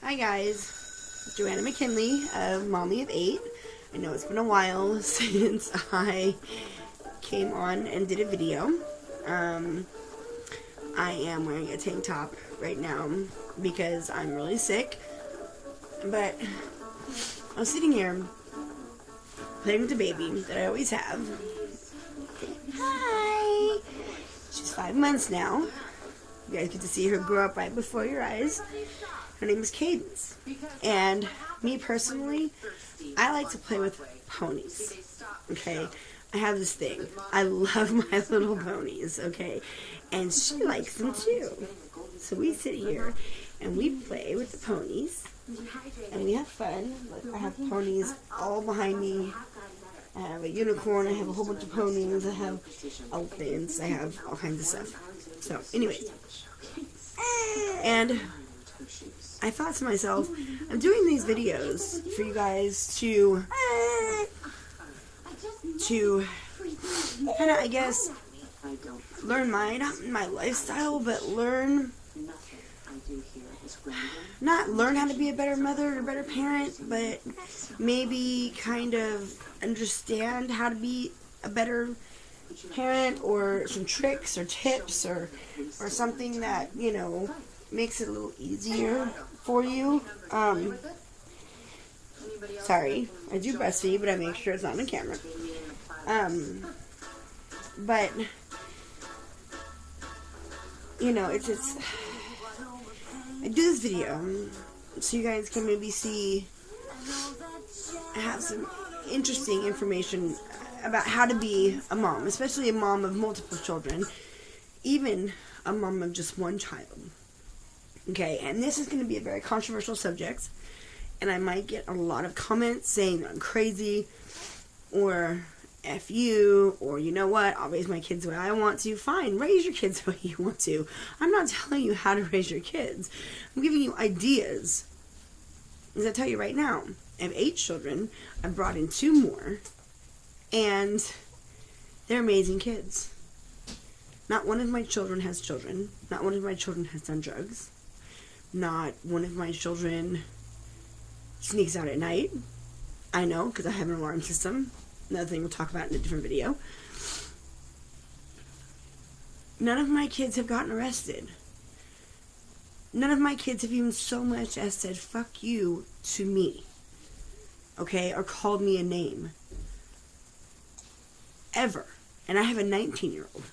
Hi guys, Joanna McKinley of Mommy of 8. I know it's been a while since I came on and did a video. I am wearing a tank top right now because I'm really sick, but I was sitting here playing with the baby that I always have. Hi! She's 5 months now. You guys get to see her grow up right before your eyes. Her name is Cadence. And me personally, I like to play with ponies. Okay? I have this thing. I love my little ponies, okay? And she likes them too. So we sit here and we play with the ponies. And we have fun. Look, I have ponies all behind me. I have a unicorn. I have a whole bunch of ponies. I have elephants. I have all kinds of stuff. So, anyways. And I thought to myself, I'm doing these videos for you guys to kind of, I guess, learn not my lifestyle, but not learn how to be a better mother or a better parent, but maybe kind of understand how to be a better parent, or some tricks or tips or something that, you know, makes it a little easier for you. Sorry, I do breastfeed, but I make sure it's not on camera. But you know, it's I do this video so you guys can maybe see, have some interesting information about how to be a mom, especially a mom of multiple children, even a mom of just one child. Okay, and this is going to be a very controversial subject, and I might get a lot of comments saying I'm crazy, or F you, or you know what, I'll raise my kids the way I want to. Fine, raise your kids the way you want to. I'm not telling you how to raise your kids. I'm giving you ideas. As I tell you right now, I have 8 children. I brought in 2 more, and they're amazing kids. Not one of my children has children. Not one of my children has done drugs. Not one of my children sneaks out at night. I know, because I have an alarm system. Another thing we'll talk about in a different video. None of my kids have gotten arrested. None of my kids have even so much as said, fuck you, to me. Okay? Or called me a name. Ever. And I have a 19-year-old.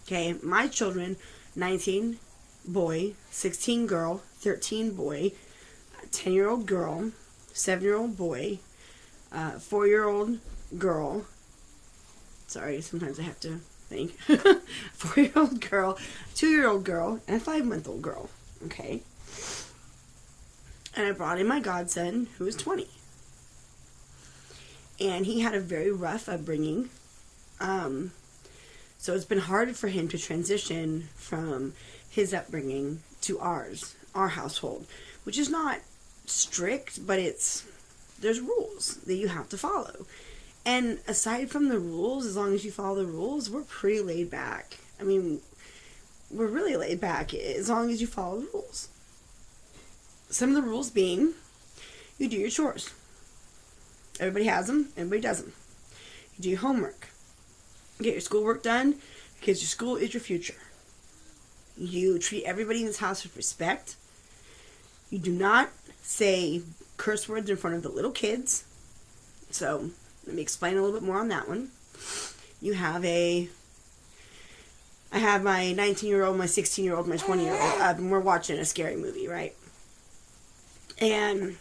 Okay? My children, 19 boy, 16 girl, 13 boy, 10-year-old girl, 7-year-old boy, 4-year-old girl. Sorry, sometimes I have to think. 4-year-old girl, 2-year-old girl, and a 5-month-old girl. Okay? And I brought in my godson, who is 20. And he had a very rough upbringing. So it's been hard for him to transition from his upbringing to our household, which is not strict, but there's rules that you have to follow. And aside from the rules, as long as you follow the rules, we're pretty laid back. I mean, we're really laid back as long as you follow the rules. Some of the rules being, you do your chores. Everybody has them, everybody does them. You do your homework. Get your schoolwork done, because your school is your future. You treat everybody in this house with respect. You do not say curse words in front of the little kids. So, let me explain a little bit more on that one. I have my 19-year-old, my 16-year-old, my 20-year-old up, and we're watching a scary movie, right? And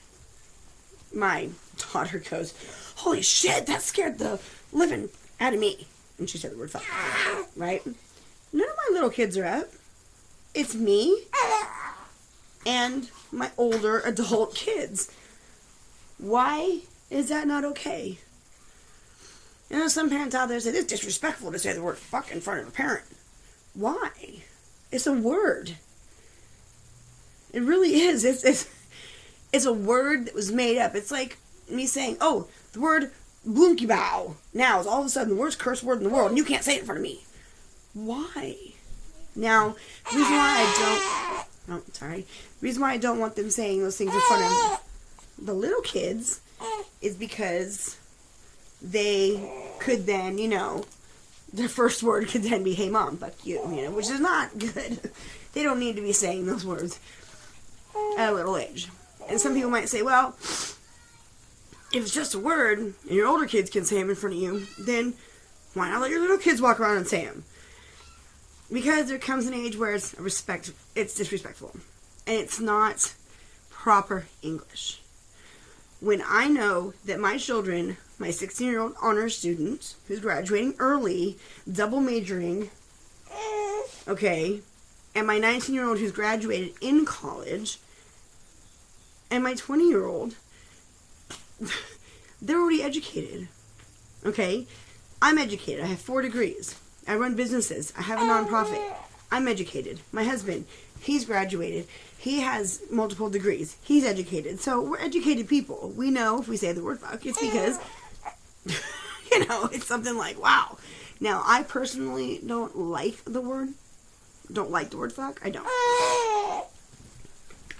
my daughter goes, holy shit, that scared the living out of me. And she said the word fuck, right? None of my little kids are up. It's me and my older adult kids. Why is that not okay? You know, some parents out there say it's disrespectful to say the word fuck in front of a parent. Why? It's a word. It really is. It's a word that was made up. It's like me saying, oh, the word blinky bow now is all of a sudden the worst curse word in the world, and you can't say it in front of me. Why? Now, the reason why I don't... Oh, sorry. The reason why I don't want them saying those things in front of the little kids is because they could then, their first word could then be, hey mom, fuck you, which is not good. They don't need to be saying those words at a little age. And some people might say, well, if it's just a word, and your older kids can say them in front of you, then why not let your little kids walk around and say them? Because there comes an age where it's disrespectful. And it's not proper English. When I know that my children, my 16-year-old honors student, who's graduating early, double majoring, okay, and my 19-year-old who's graduated in college, and my 20-year-old, they're already educated, okay? I'm educated. I have 4 degrees. I run businesses. I have a nonprofit. I'm educated. My husband, he's graduated. He has multiple degrees. He's educated. So we're educated people. We know if we say the word fuck, it's because, it's something like, wow. Now, I personally don't like the word fuck. I don't.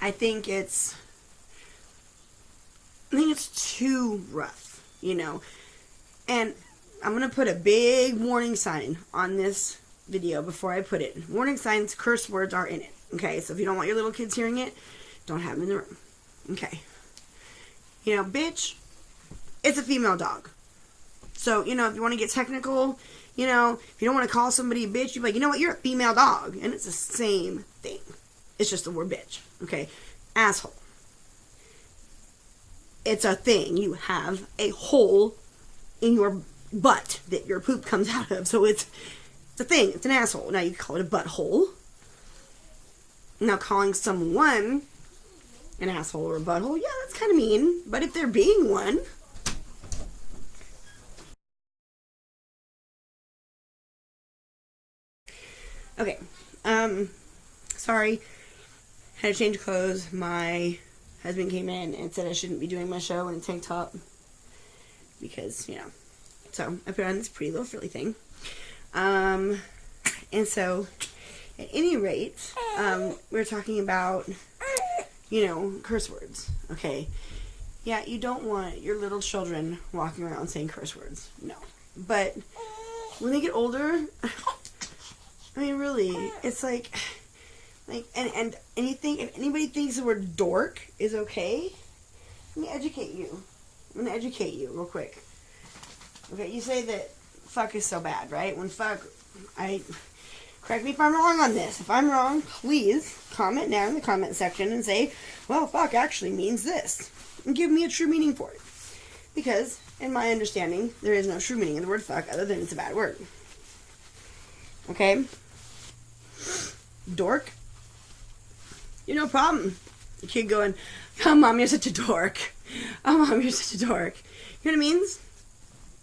I think it's too rough, And I'm going to put a big warning sign on this video before I put it. Warning signs, curse words are in it. Okay, so if you don't want your little kids hearing it, don't have them in the room. Okay. Bitch, it's a female dog. So, if you want to get technical, if you don't want to call somebody a bitch, you're like, you know what, you're a female dog. And it's the same thing. It's just the word bitch. Okay. Asshole. It's a thing. You have a hole in your butt that your poop comes out of. So it's a thing. It's an asshole. Now you can call it a butthole. Now calling someone an asshole or a butthole, yeah, that's kind of mean. But if they're being one, okay. Sorry. Had to change clothes. My husband came in and said I shouldn't be doing my show in a tank top because, so I put on this pretty little frilly thing. And so, at any rate, we're talking about, curse words, okay? Yeah, you don't want your little children walking around saying curse words, no. But when they get older, I mean, really, it's like, and you think, if anybody thinks the word dork is okay, let me educate you. I'm going to educate you real quick. Okay, you say that fuck is so bad, right? When fuck, correct me if I'm wrong on this. If I'm wrong, please comment down in the comment section and say, well, fuck actually means this. And give me a true meaning for it. Because, in my understanding, there is no true meaning of the word fuck other than it's a bad word. Okay? Dork. You're no problem. The kid going, oh, mom, you're such a dork. Oh, mom, you're such a dork. You know what it means?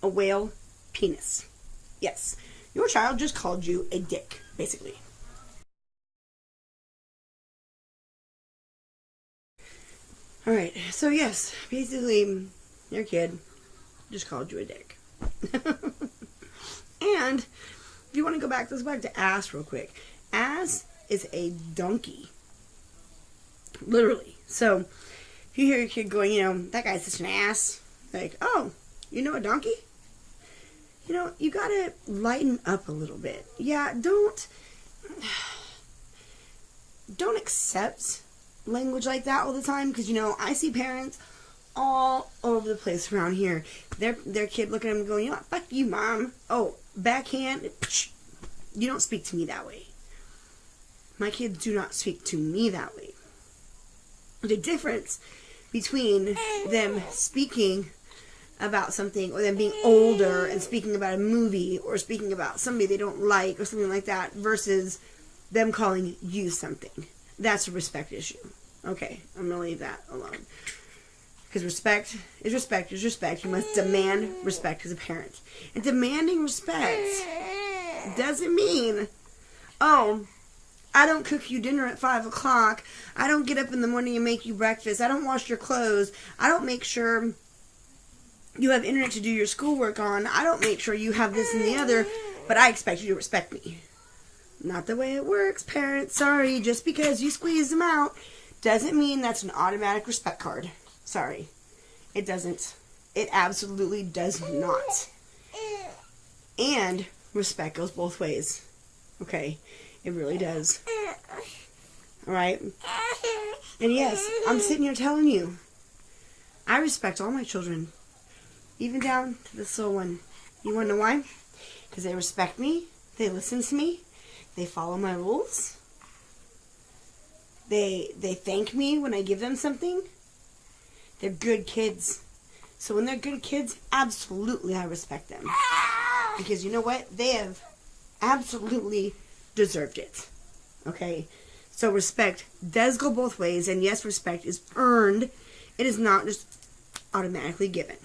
A whale penis. Yes. Your child just called you a dick, basically. Alright, so yes, basically, your kid just called you a dick. And, if you want to go back, let's go back to ass real quick. Ass is a donkey. Literally. So, if you hear your kid going, that guy's such an ass, like, oh, a donkey? You gotta lighten up a little bit. Yeah, don't accept language like that all the time, because, I see parents all over the place around here. Their kid looking at them going, fuck you, mom. Oh, backhand. You don't speak to me that way. My kids do not speak to me that way. The difference between them speaking about something, or them being older and speaking about a movie, or speaking about somebody they don't like, or something like that, versus them calling you something. That's a respect issue. Okay, I'm going to leave that alone. Because respect is respect is respect. You must demand respect as a parent. And demanding respect doesn't mean, oh, I don't cook you dinner at 5 o'clock. I don't get up in the morning and make you breakfast. I don't wash your clothes. I don't make sure you have internet to do your schoolwork on. I don't make sure you have this and the other, but I expect you to respect me. Not the way it works, parents. Sorry, just because you squeeze them out doesn't mean that's an automatic respect card. Sorry. It doesn't. It absolutely does not. And respect goes both ways. Okay? It really does. Alright? And yes, I'm sitting here telling you, I respect all my children. Even down to this little one. You want to know why? Because they respect me. They listen to me. They follow my rules. They thank me when I give them something. They're good kids. So when they're good kids, absolutely I respect them. Because you know what? They have absolutely deserved it. Okay? So respect does go both ways. And yes, respect is earned. It is not just automatically given.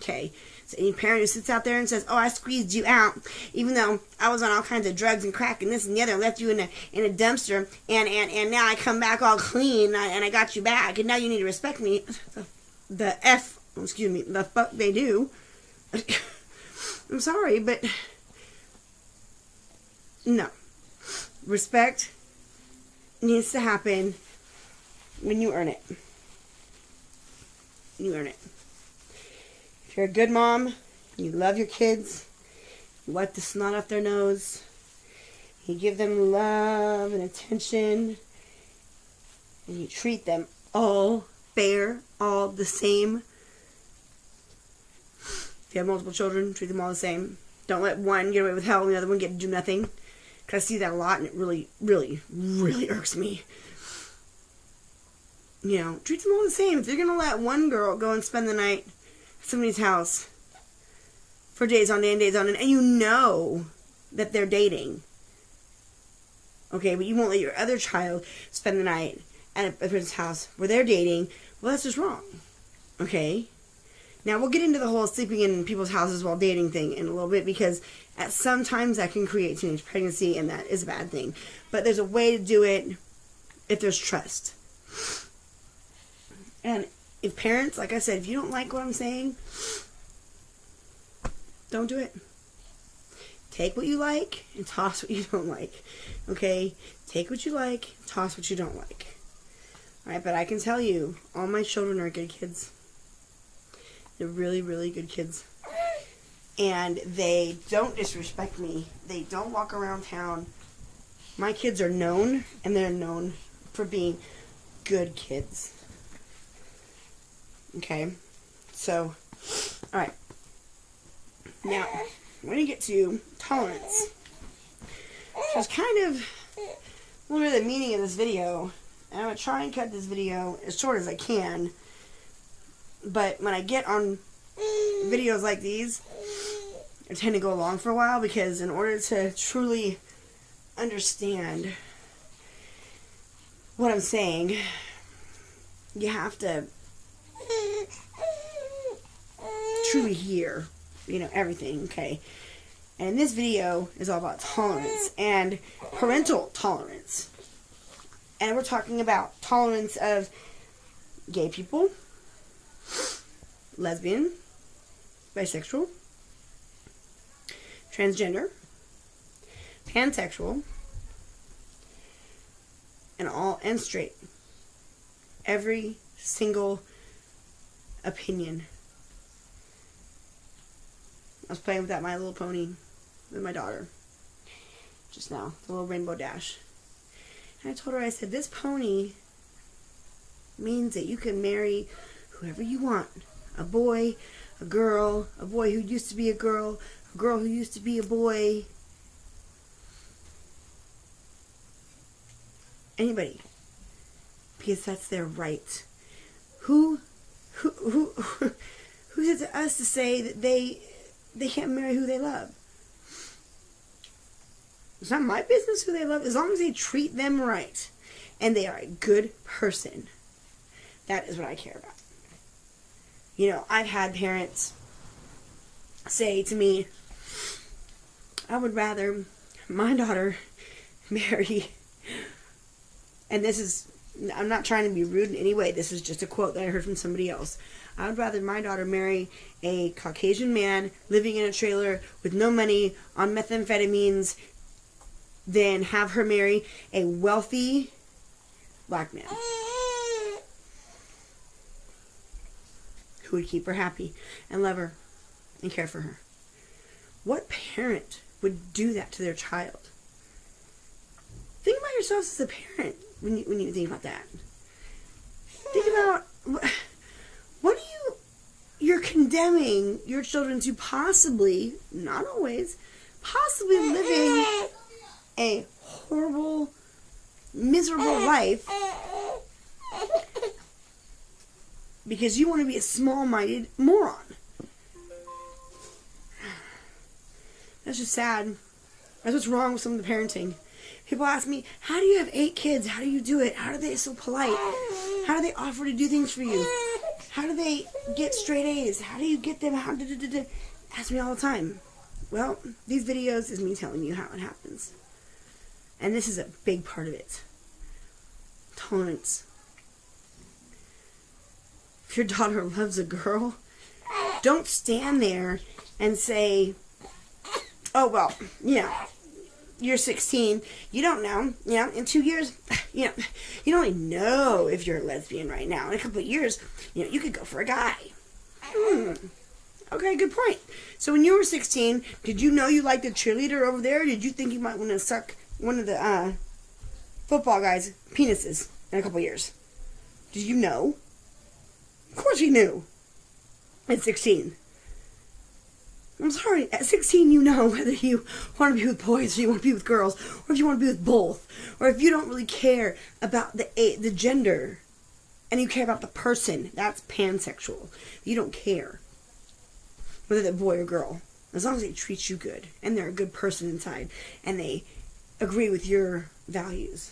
Okay? So any parent who sits out there and says, oh, I squeezed you out, even though I was on all kinds of drugs and crack and this and the other, left you in a dumpster, and now I come back all clean, and I got you back, and now you need to respect me. The fuck they do. I'm sorry, but no. Respect needs to happen when you earn it. You earn it. If you're a good mom, you love your kids, you wipe the snot off their nose, you give them love and attention, and you treat them all fair, all the same. If you have multiple children, treat them all the same. Don't let one get away with hell and the other one get to do nothing. Because I see that a lot, and it really, really, really irks me. You know, treat them all the same. If you're going to let one girl go and spend the night somebody's house for days on end, and you know that they're dating, okay, but you won't let your other child spend the night at a person's house where they're dating, well, that's just wrong, okay? Now, we'll get into the whole sleeping in people's houses while dating thing in a little bit, because at sometimes that can create teenage pregnancy, and that is a bad thing, but there's a way to do it if there's trust. And if parents, like I said, if you don't like what I'm saying, don't do it. Take what you like and toss what you don't like. Okay? Take what you like, toss what you don't like. Alright, but I can tell you, all my children are good kids. They're really, really good kids. And they don't disrespect me. They don't walk around town. My kids are known, and they're known for being good kids. Okay, so, alright, now, when you get to tolerance, which is kind of a little bit of the meaning of this video, and I'm going to try and cut this video as short as I can, but when I get on videos like these, I tend to go along for a while, because in order to truly understand what I'm saying, you have to truly hear, everything, okay? And this video is all about tolerance and parental tolerance. And we're talking about tolerance of gay people, lesbian, bisexual, transgender, pansexual, and straight. Every single opinion. I was playing with that My Little Pony with my daughter just now, the little rainbow dash. And I told her, I said, this pony means that you can marry whoever you want. A boy, a girl, a boy who used to be a girl who used to be a boy. Anybody. Because that's their right. Who's it to us to say that they can't marry who they love? It's not my business who they love, as long as they treat them right and they are a good person. That is what I care about. I've had parents say to me, I would rather my daughter marry, and this is, I'm not trying to be rude in any way, this is just a quote that I heard from somebody else. I would rather my daughter marry a Caucasian man living in a trailer with no money, on methamphetamines, than have her marry a wealthy black man who would keep her happy and love her and care for her. What parent would do that to their child? Think about yourself as a parent when you think about that. Think about what do you're condemning your children to possibly, not always, possibly living a horrible, miserable life because you want to be a small-minded moron. That's just sad. That's what's wrong with some of the parenting. People ask me, how do you have 8 kids? How do you do it? How are they so polite? How do they offer to do things for you? How do they get straight A's? How do you get them? Ask me all the time. Well, these videos is me telling you how it happens. And this is a big part of it. Tolerance. If your daughter loves a girl, don't stand there and say, oh, well, you're 16, you don't know, in 2 years, you don't really know if you're a lesbian right now. In a couple of years, you could go for a guy. Okay, good point. So when you were 16, did you know you liked the cheerleader over there, or did you think you might want to suck one of the football guys' penises in a couple of years? Did you know? Of course you knew. At 16. I'm sorry, at 16 you know whether you want to be with boys or you want to be with girls, or if you want to be with both, or if you don't really care about the gender and you care about the person. That's pansexual. You don't care whether they're boy or girl, as long as they treat you good and they're a good person inside and they agree with your values.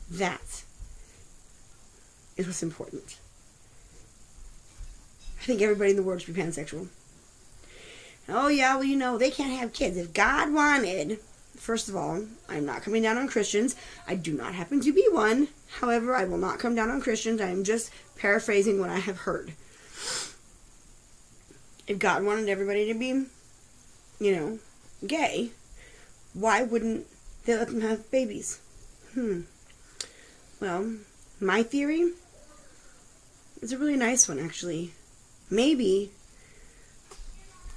That is what's important. I think everybody in the world should be pansexual. Oh, yeah, well, they can't have kids. If God wanted, first of all, I'm not coming down on Christians. I do not happen to be one. However, I will not come down on Christians. I am just paraphrasing what I have heard. If God wanted everybody to be, gay, why wouldn't they let them have babies? Well, my theory is a really nice one, actually. Maybe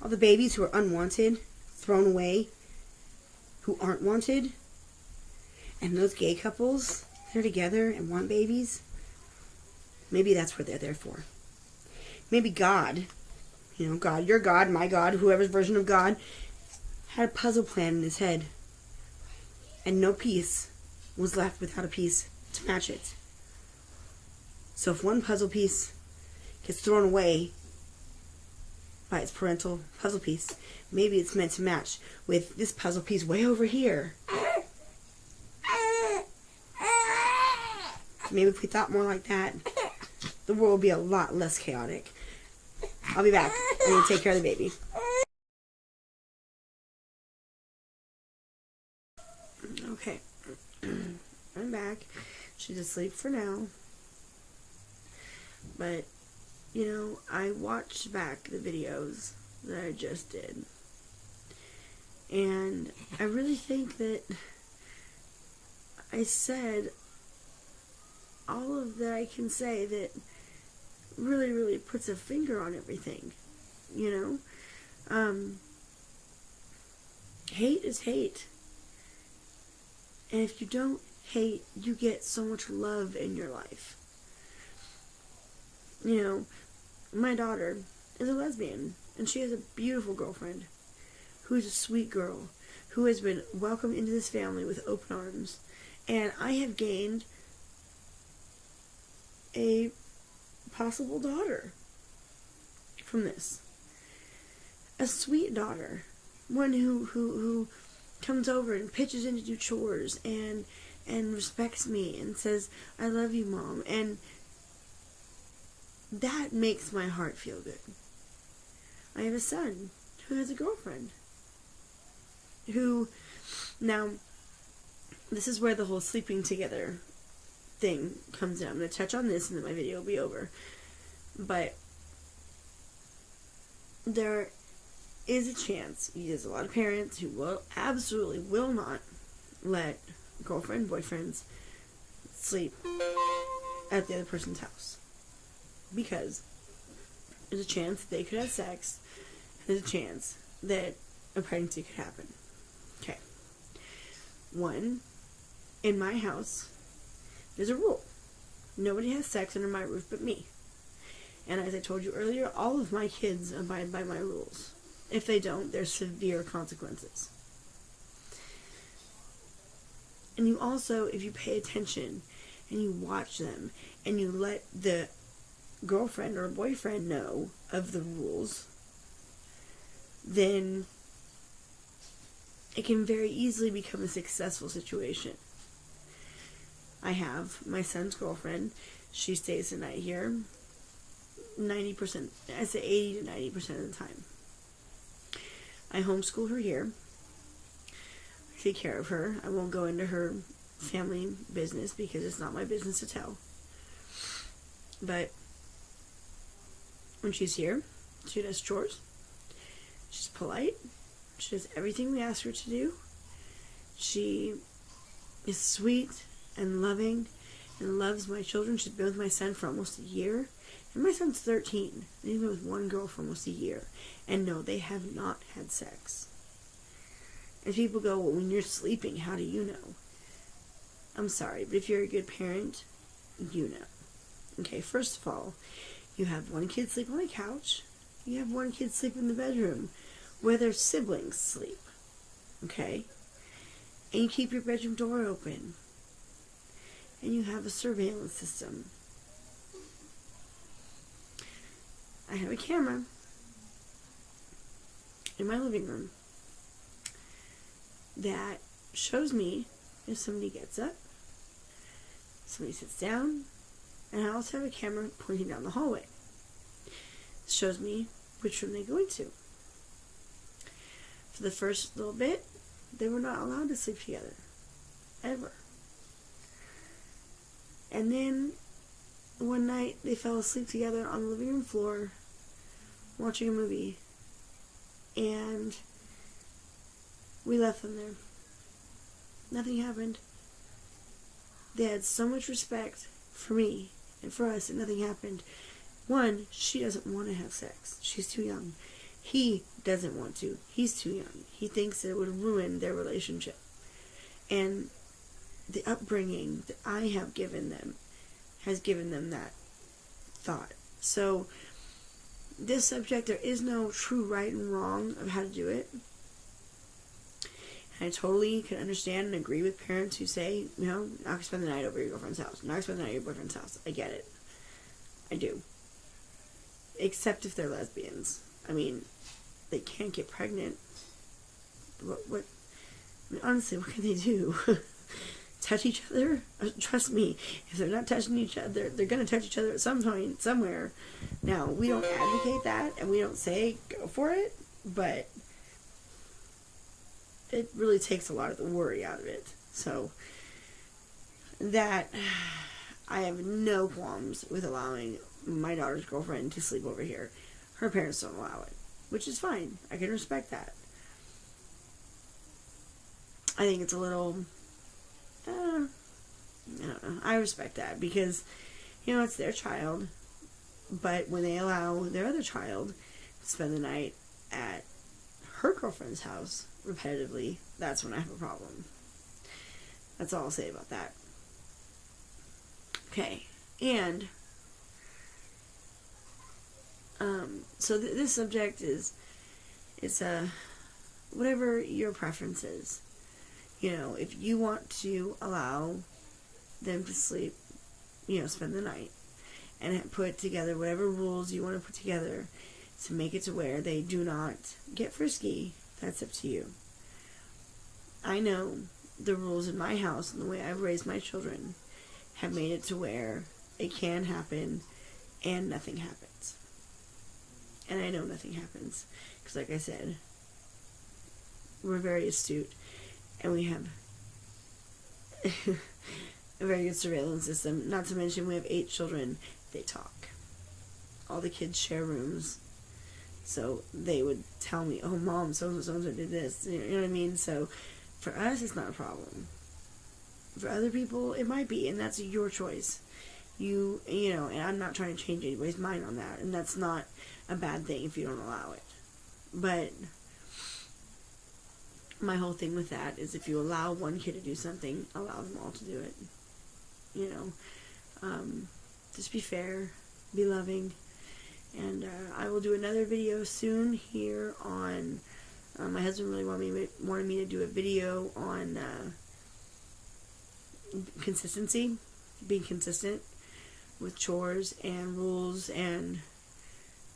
all the babies who are unwanted, thrown away, who aren't wanted, and those gay couples, they're together and want babies, maybe that's what they're there for. Maybe God, God, your God, my God, whoever's version of God, had a puzzle plan in his head, and no piece was left without a piece to match it. So if one puzzle piece gets thrown away by its parental puzzle piece, maybe it's meant to match with this puzzle piece way over here. Maybe if we thought more like that, the world would be a lot less chaotic. I'll be back. I'm going to take care of the baby. Okay. I'm back. She's asleep for now. But I watched back the videos that I just did. And I really think that I said all of that I can say that really, really puts a finger on everything. Hate is hate. And if you don't hate, you get so much love in your life. My daughter is a lesbian, and she has a beautiful girlfriend who's a sweet girl who has been welcomed into this family with open arms. And I have gained a possible daughter from this. A sweet daughter. One who comes over and pitches in to do chores and respects me and says, I love you, Mom. And that makes my heart feel good. I have a son who has a girlfriend who, now, this is where the whole sleeping together thing comes in. I'm going to touch on this and then my video will be over. But there is a chance, there's a lot of parents who absolutely will not let girlfriend, boyfriends sleep at the other person's house. Because there's a chance that they could have sex. There's a chance that a pregnancy could happen. Okay. One, in my house, there's a rule. Nobody has sex under my roof but me. And as I told you earlier, all of my kids abide by my rules. If they don't, there's severe consequences. And you also, if you pay attention and you watch them and you let the girlfriend or boyfriend know of the rules, then it can very easily become a successful situation. I have my son's girlfriend. She stays the night here 90%, I say 80 to 90% of the time. I homeschool her here. I take care of her. I won't go into her family business because it's not my business to tell. But when she's here, she does chores. She's polite. She does everything we ask her to do. She is sweet and loving and loves my children. She's been with my son for almost a year. And my son's 13. And he's been with one girl for almost a year. And no, they have not had sex. And people go, well, when you're sleeping, how do you know? I'm sorry, but if you're a good parent, you know. Okay, first of all, you have one kid sleep on the couch. You have one kid sleep in the bedroom where their siblings sleep. Okay? And you keep your bedroom door open. And you have a surveillance system. I have a camera in my living room that shows me if somebody gets up, somebody sits down, and I also have a camera pointing down the hallway. It shows me which room they go into. For the first little bit, they were not allowed to sleep together. Ever. And then one night they fell asleep together on the living room floor watching a movie, and we left them there. Nothing happened. They had so much respect for me and for us, and nothing happened. One, she doesn't want to have sex. She's too young. He doesn't want to. He's too young. He thinks it would ruin their relationship. And the upbringing that I have given them has given them that thought. So, this subject, there is no true right and wrong of how to do it. And I totally can understand and agree with parents who say, you know, not going to spend the night over your girlfriend's house. Not going to spend the night at your boyfriend's house. I get it. I do. Except if they're lesbians. I mean, they can't get pregnant. What I mean, honestly, what can they do? Touch each other? Trust me, if they're not touching each other, they're going to touch each other at some point, somewhere. Now, we don't advocate that, and we don't say go for it, but it really takes a lot of the worry out of it. So, that, I have no qualms with allowing my daughter's girlfriend to sleep over here. Her parents don't allow it, which is fine. I can respect that. I think it's a little, I don't know. I respect that because, you know, it's their child. But when they allow their other child to spend the night at her girlfriend's house repetitively, that's when I have a problem. That's all I'll say about that. Okay, and so this subject is, it's whatever your preference is. You know, if you want to allow them to sleep, you know, spend the night, and put together whatever rules you want to put together to make it to where they do not get frisky, that's up to you. I know the rules in my house and the way I've raised my children have made it to where it can happen and nothing happens. And I know nothing happens because, like I said, we're very astute and we have a very good surveillance system. Not to mention we have 8 children. They talk. All the kids share rooms. So they would tell me, oh, Mom, so-and-so did this. You know what I mean? So for us, it's not a problem. For other people, it might be, and that's your choice. You know, and I'm not trying to change anybody's mind on that, and that's not a bad thing if you don't allow it. But my whole thing with that is if you allow one kid to do something, allow them all to do it. You know, just be fair, be loving, and I will do another video soon here on. My husband really wanted me to do a video on consistency, being consistent with chores and rules and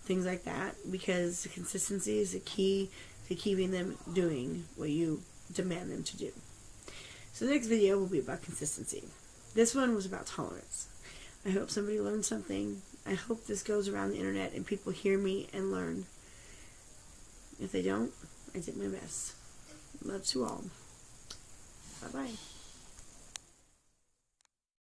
things like that, because consistency is the key to keeping them doing what you demand them to do. So the next video will be about consistency. This one was about tolerance. I hope somebody learned something. I hope this goes around the internet and people hear me and learn. If they don't, I did my best. Love to all. Bye-bye.